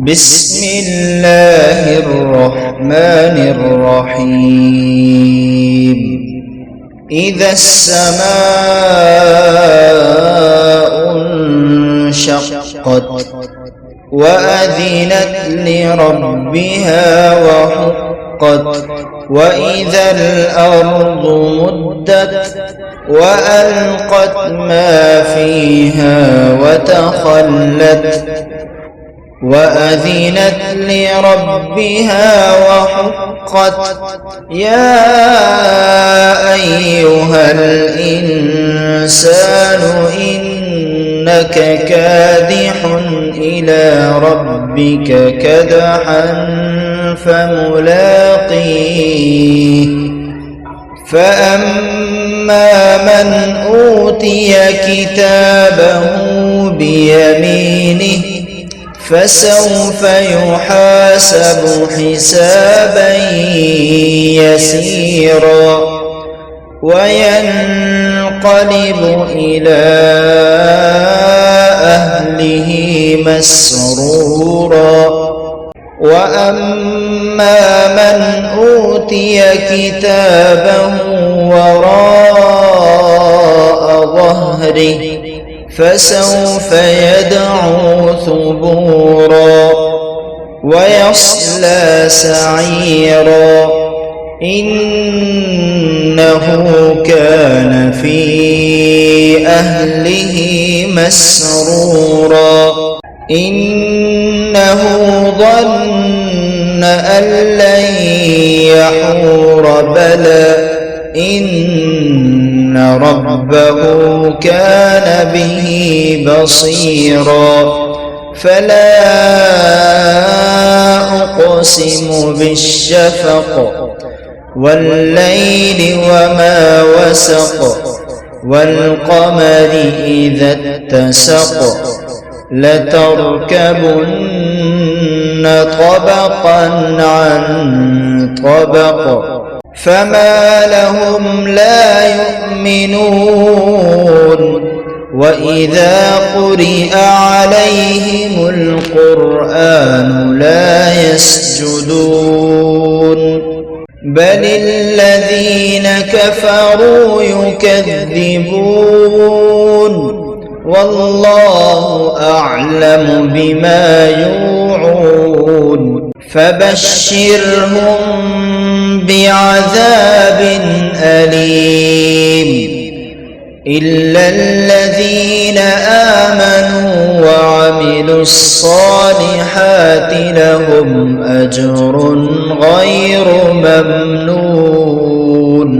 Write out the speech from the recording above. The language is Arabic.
بسم الله الرحمن الرحيم. إذا السماء انشقت وأذنت لربها وحقت وإذا الأرض مدت وألقت ما فيها وتخلت وأذنت لربها وحقت يا أيها الإنسان إنك كادح إلى ربك كدحا فملاقيه فأما من أوتي كتابه بيمينه فسوف يحاسب حسابا يسيرا وينقلب إلى أهله مسرورا وأما من أوتي كتابه وراء ظهره فسوف يدعو ثبورا ويصلى سعيرا إنه كان في أهله مسرورا إنه ظن أن لن يحور بلى إن ربه كان به بصيرا فلا أقسم بالشفق والليل وما وسق والقمر إذا اتسق لتركبن طبقا عن طبق فما لهم لا يؤمنون وإذا قرئ عليهم القرآن لا يسجدون بل الذين كفروا يكذبون والله أعلم بما يوعون فبشرهم بعذاب أليم إلا الذين آمنوا وعملوا الصالحات لهم أجر غير ممنون.